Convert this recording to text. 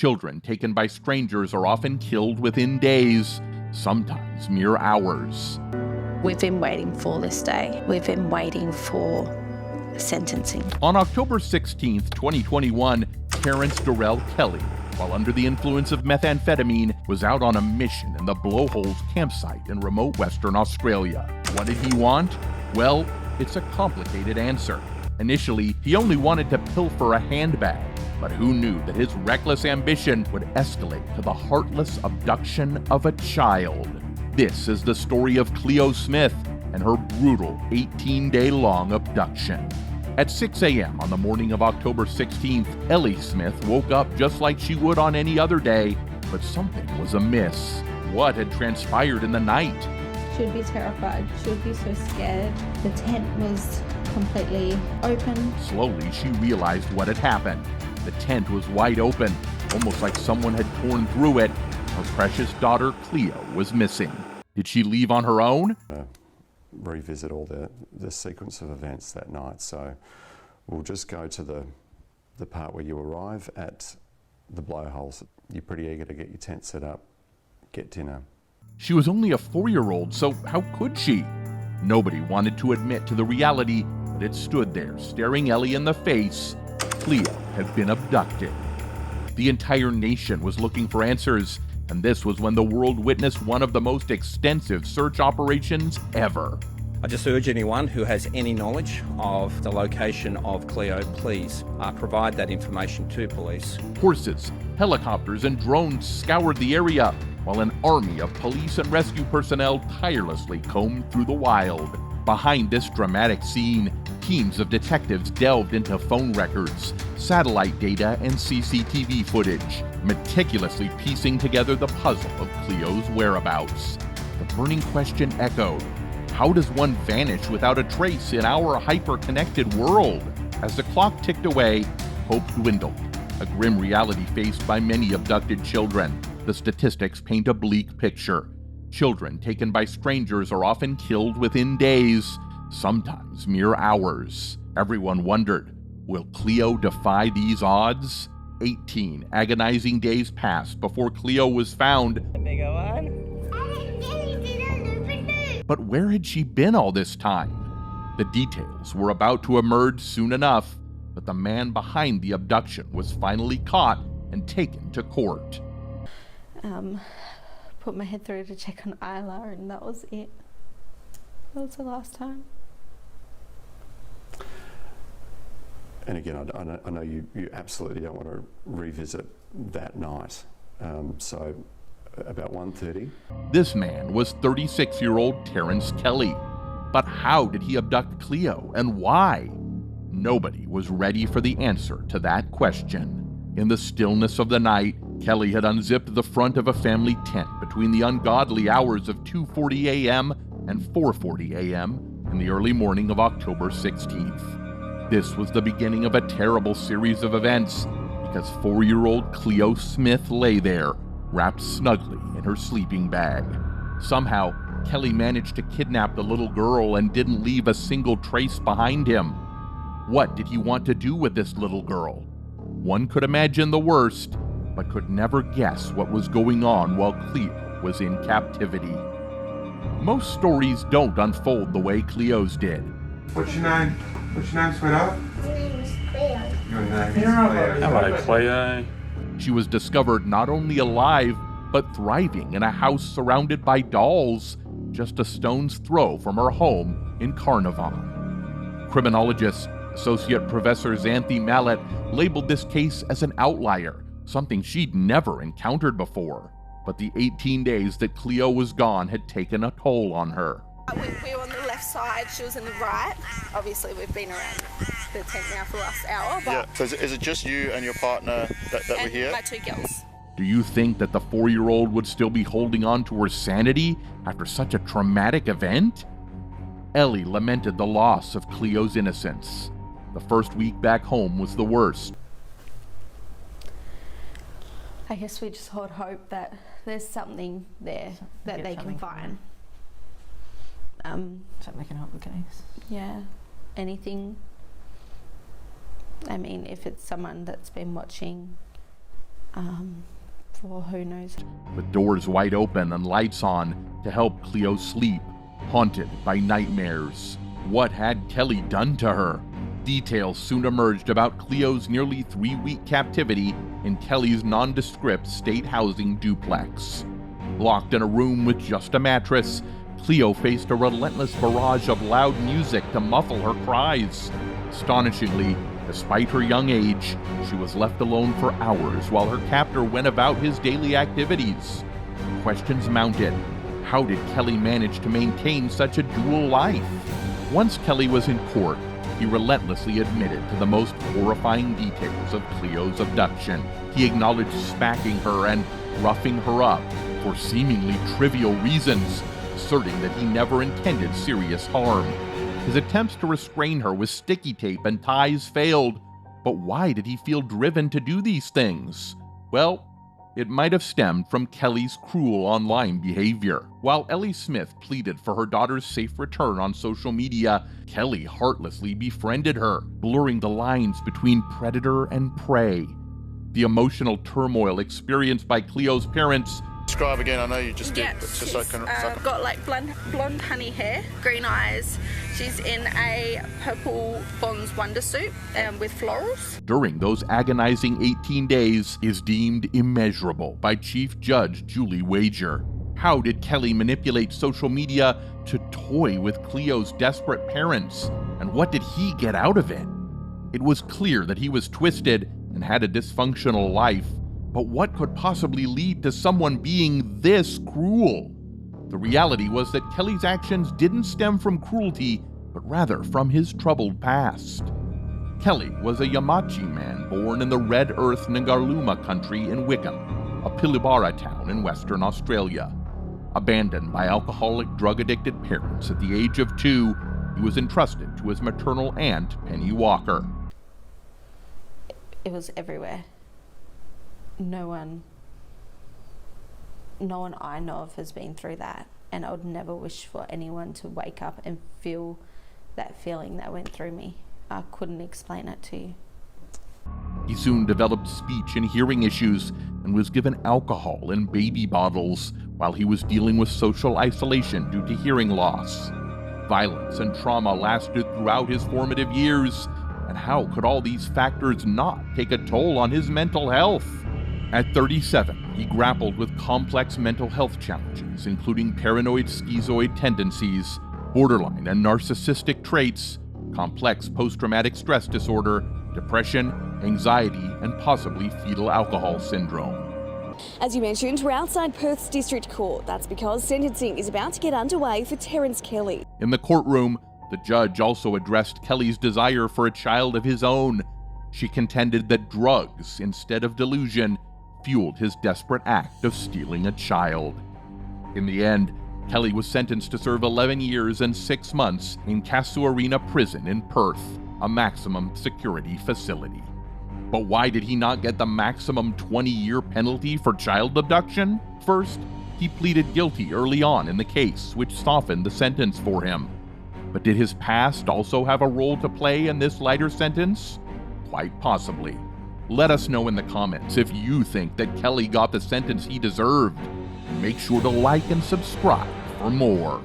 Children taken by strangers are often killed within days, sometimes mere hours. We've been waiting for this day. We've been waiting for sentencing. On October 16th, 2021, Terence Darrell Kelly, while under the influence of methamphetamine, was out on a mission in the Blowholes campsite in remote Western Australia. What did he want? Well, it's a complicated answer. Initially, he only wanted to pilfer a handbag, but who knew that his reckless ambition would escalate to the heartless abduction of a child? This is the story of Cleo Smith and her brutal 18-day-long abduction. At 6 a.m. on the morning of October 16th, Ellie Smith woke up just like she would on any other day, but something was amiss. What had transpired in the night? She would be terrified. She would be so scared. The tent was completely open. Slowly, she realized what had happened. The tent was wide open, almost like someone had torn through it. Her precious daughter, Cleo, was missing. Did she leave on her own? Revisit all the sequence of events that night. So we'll just go to the part where you arrive at the Blowholes. You're pretty eager to get your tent set up, get dinner. She was only a 4-year-old, so how could she? Nobody wanted to admit to the reality that it stood there, staring Ellie in the face. Cleo had been abducted. The entire nation was looking for answers, and this was when the world witnessed one of the most extensive search operations ever. I just urge anyone who has any knowledge of the location of Cleo, please provide that information to police. Horses, helicopters, and drones scoured the area, while an army of police and rescue personnel tirelessly combed through the wild. Behind this dramatic scene, teams of detectives delved into phone records, satellite data, and CCTV footage, meticulously piecing together the puzzle of Cleo's whereabouts. The burning question echoed: how does one vanish without a trace in our hyper-connected world? As the clock ticked away, hope dwindled, a grim reality faced by many abducted children. The statistics paint a bleak picture. Children taken by strangers are often killed within days, sometimes mere hours. Everyone wondered, will Cleo defy these odds? 18 agonizing days passed before Cleo was found. Bigger one. But where had she been all this time? The details were about to emerge soon enough, but the man behind the abduction was finally caught and taken to court. Put my head through to check on Isla, and that was it. That was the last time. And again, I know you absolutely don't want to revisit that night. So about 1:30. This man was 36-year-old Terence Kelly. But how did he abduct Cleo, and why? Nobody was ready for the answer to that question. In the stillness of the night, Kelly had unzipped the front of a family tent between the ungodly hours of 2:40 a.m. and 4:40 a.m. in the early morning of October 16th. This was the beginning of a terrible series of events, because 4-year-old Cleo Smith lay there, wrapped snugly in her sleeping bag. Somehow, Kelly managed to kidnap the little girl and didn't leave a single trace behind him. What did he want to do with this little girl? One could imagine the worst, but could never guess what was going on while Cleo was in captivity. Most stories don't unfold the way Cleo's did. What's your name? What's your name, sweetheart? My name is Cleo. Your name is Cleo. Hello, Cleo. She was discovered not only alive, but thriving in a house surrounded by dolls, just a stone's throw from her home in Carnarvon. Criminologist Associate Professor Xanthi Mallet labeled this case as an outlier, something she'd never encountered before. But the 18 days that Cleo was gone had taken a toll on her. We were on the left side, she was in the right. Obviously, we've been around the tent now for the last hour. But Yeah, so is it just you and your partner that were here? and my 2 girls. Do you think that the 4-year-old would still be holding on to her sanity after such a traumatic event? Ellie lamented the loss of Cleo's innocence. The first week back home was the worst. I guess we just hold hope that there's something there that they can find. Something can help the case. Yeah, anything. I mean, if it's someone that's been watching for who knows. With doors wide open and lights on to help Cleo sleep, haunted by nightmares. What had Kelly done to her? Details soon emerged about Cleo's nearly 3-week captivity in Kelly's nondescript state housing duplex. Locked in a room with just a mattress, Cleo faced a relentless barrage of loud music to muffle her cries. Astonishingly, despite her young age, she was left alone for hours while her captor went about his daily activities. Questions mounted. How did Kelly manage to maintain such a dual life? Once Kelly was in court, he relentlessly admitted to the most horrifying details of Cleo's abduction. He acknowledged smacking her and roughing her up for seemingly trivial reasons, asserting that he never intended serious harm. His attempts to restrain her with sticky tape and ties failed, but why did he feel driven to do these things? Well, it might have stemmed from Kelly's cruel online behavior. While Ellie Smith pleaded for her daughter's safe return on social media, Kelly heartlessly befriended her, blurring the lines between predator and prey. The emotional turmoil experienced by Cleo's parents. Describe again, I know you just did, but just so I she's can... got like blonde honey hair, green eyes. She's in a purple Bonds Wonder suit with florals. During those agonizing 18 days is deemed immeasurable by Chief Judge Julie Wager. How did Kelly manipulate social media to toy with Cleo's desperate parents? And what did he get out of it? It was clear that he was twisted and had a dysfunctional life. But what could possibly lead to someone being this cruel? The reality was that Kelly's actions didn't stem from cruelty, but rather from his troubled past. Kelly was a Yamachi man born in the Red Earth Ngarluma country in Wickham, a Pilibara town in Western Australia. Abandoned by alcoholic, drug-addicted parents at the age of 2, he was entrusted to his maternal aunt, Penny Walker. It was everywhere. No one I know of has been through that, and I would never wish for anyone to wake up and feel that feeling that went through me. I couldn't explain it to you. He soon developed speech and hearing issues and was given alcohol in baby bottles while he was dealing with social isolation due to hearing loss. Violence and trauma lasted throughout his formative years, and how could all these factors not take a toll on his mental health? At 37, he grappled with complex mental health challenges, including paranoid schizoid tendencies, borderline and narcissistic traits, complex post-traumatic stress disorder, depression, anxiety, and possibly fetal alcohol syndrome. As you mentioned, we're outside Perth's District Court. That's because sentencing is about to get underway for Terence Kelly. In the courtroom, the judge also addressed Kelly's desire for a child of his own. She contended that drugs, instead of delusion, fueled his desperate act of stealing a child. In the end, Kelly was sentenced to serve 11 years and 6 months in Casuarina Prison in Perth, a maximum security facility. But why did he not get the maximum 20-year penalty for child abduction? First, he pleaded guilty early on in the case, which softened the sentence for him. But did his past also have a role to play in this lighter sentence? Quite possibly. Let us know in the comments if you think that Kelly got the sentence he deserved. Make sure to like and subscribe for more.